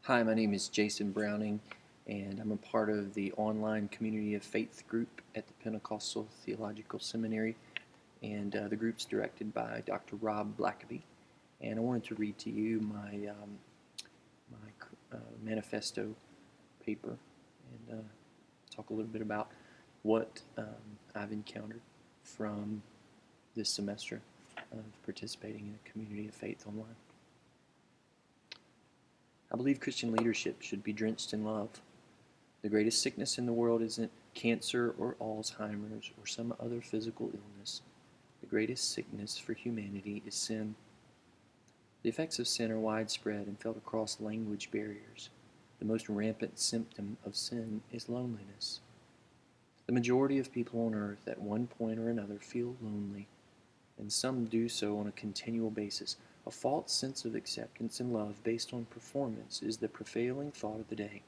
Hi, my name is Jason Browning, and I'm a part of the online Community of Faith group at the Pentecostal Theological Seminary, and the group's directed by Dr. Rob Blackaby. And I wanted to read to you my manifesto paper and talk a little bit about what I've encountered from this semester of participating in a Community of Faith online. I believe Christian leadership should be drenched in love. The greatest sickness in the world isn't cancer or Alzheimer's or some other physical illness. The greatest sickness for humanity is sin. The effects of sin are widespread and felt across language barriers. The most rampant symptom of sin is loneliness. The majority of people on earth at one point or another feel lonely, and some do so on a continual basis. A false sense of acceptance and love based on performance is the prevailing thought of the day.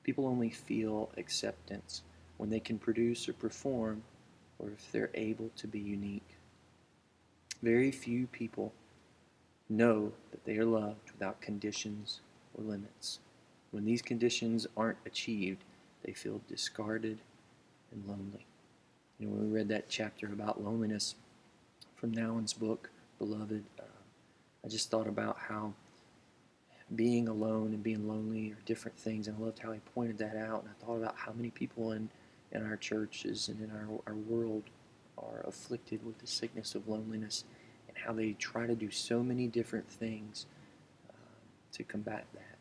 People only feel acceptance when they can produce or perform, or if they're able to be unique. Very few people know that they are loved without conditions or limits. When these conditions aren't achieved, they feel discarded and lonely. When we read that chapter about loneliness from Nouwen's book, Beloved, I just thought about how being alone and being lonely are different things, and I loved how he pointed that out. And I thought about how many people in our churches and in our world are afflicted with the sickness of loneliness, and how they try to do so many different things to combat that.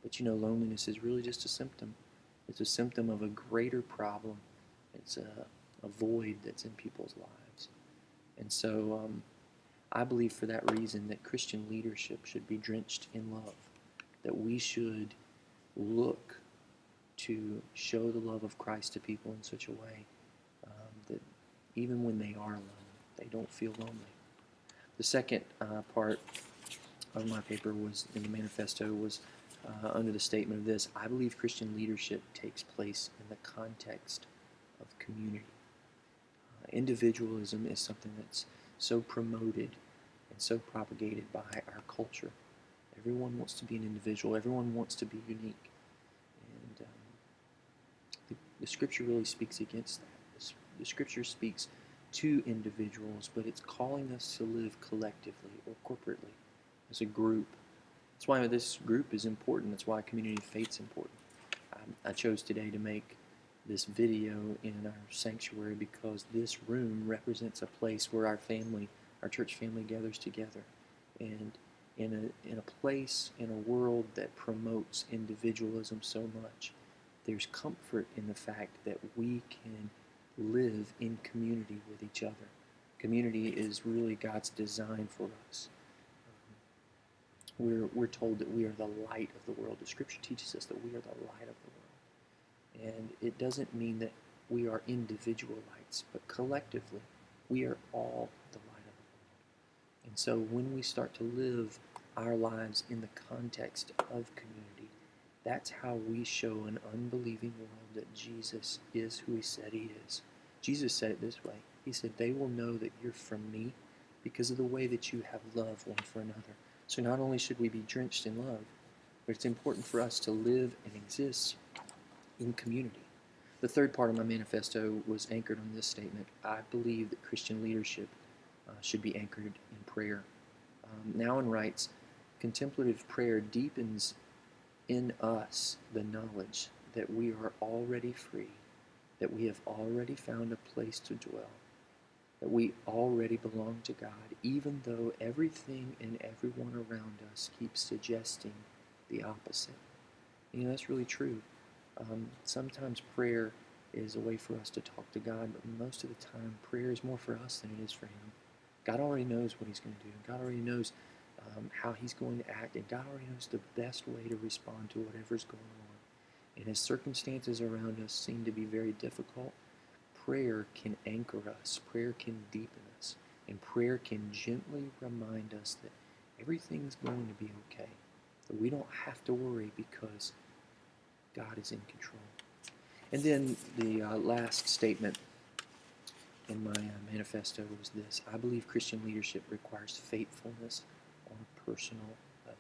But loneliness is really just a symptom. It's a symptom of a greater problem. It's a void that's in people's lives. And so I believe for that reason that Christian leadership should be drenched in love, that we should look to show the love of Christ to people in such a way that even when they are alone, they don't feel lonely. The second part of my paper was in the manifesto was under the statement of this: I believe Christian leadership takes place in the context of community. Individualism is something that's so promoted and so propagated by our culture. Everyone wants to be an individual. Everyone wants to be unique. And the Scripture really speaks against that. The Scripture speaks to individuals, but it's calling us to live collectively or corporately as a group. That's why this group is important. That's why Community of Faith is important. I chose today to make this video in our sanctuary because this room represents a place where our church family gathers together. And in a place, in a world that promotes individualism so much, there's comfort in the fact that we can live in community with each other. Community is really God's design for us. We're told that we are the light of the world. The Scripture teaches us that we are the light of the world. And it doesn't mean that we are individual lights, but collectively, we are all the light of the world. And so when we start to live our lives in the context of community, that's how we show an unbelieving world that Jesus is who he said he is. Jesus said it this way. He said, they will know that you're from me because of the way that you have love one for another. So not only should we be drenched in love, but it's important for us to live and exist in community. The third part of my manifesto was anchored on this statement: I believe that Christian leadership should be anchored in prayer. Nouwen writes, contemplative prayer deepens in us the knowledge that we are already free, that we have already found a place to dwell, that we already belong to God, even though everything and everyone around us keeps suggesting the opposite. That's really true. Sometimes prayer is a way for us to talk to God, but most of the time prayer is more for us than it is for him. God already knows what he's going to do. God already knows how he's going to act, and God already knows the best way to respond to whatever's going on. And as circumstances around us seem to be very difficult, prayer can anchor us, prayer can deepen us, and prayer can gently remind us that everything's going to be okay, that we don't have to worry because God is in control. And then the last statement in my manifesto was this: I believe Christian leadership requires faithfulness on a personal level.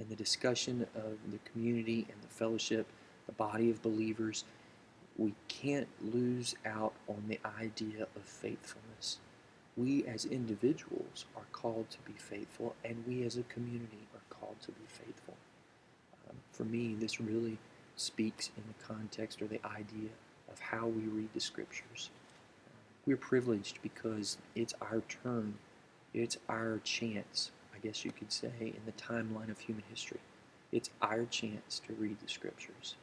in the discussion of the community and the fellowship, the body of believers, we can't lose out on the idea of faithfulness. We as individuals are called to be faithful, and we as a community are called to be faithful. For me, this really speaks in the context or the idea of how we read the Scriptures. We're privileged because it's our turn, it's our chance, I guess you could say, in the timeline of human history. It's our chance to read the Scriptures.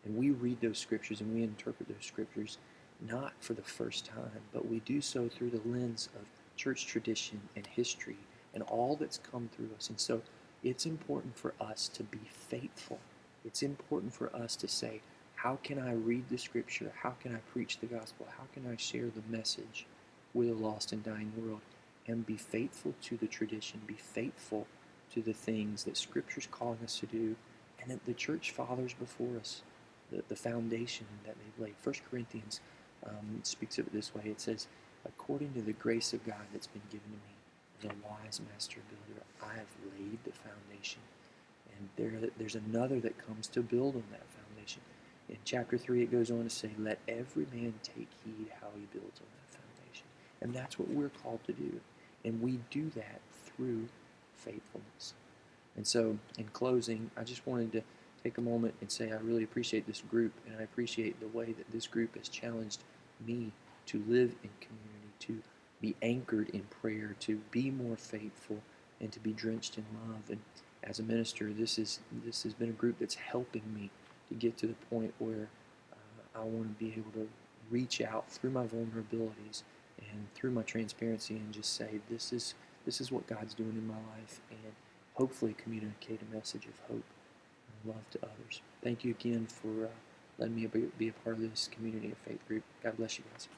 And we read those Scriptures and we interpret those Scriptures not for the first time, but we do so through the lens of church tradition and history and all that's come through us. And so it's important for us to be faithful. It's important for us to say, how can I read the Scripture? How can I preach the gospel? How can I share the message with a lost and dying world? And be faithful to the tradition, be faithful to the things that Scripture's calling us to do, and that the church fathers before us, the foundation that they've laid. 1 Corinthians speaks of it this way. It says, according to the grace of God that's been given to me, as a wise master builder, I have laid the foundation. And there's another that comes to build on that foundation. In chapter 3, it goes on to say, let every man take heed how he builds on that foundation. And that's what we're called to do. And we do that through faithfulness. And so, in closing, I just wanted to take a moment and say I really appreciate this group, and I appreciate the way that this group has challenged me to live in community, to be anchored in prayer, to be more faithful, and to be drenched in love. And as a minister, this has been a group that's helping me to get to the point where I want to be able to reach out through my vulnerabilities and through my transparency and just say, this is what God's doing in my life, and hopefully communicate a message of hope and love to others. Thank you again for letting me be a part of this community of faith group. God bless you guys.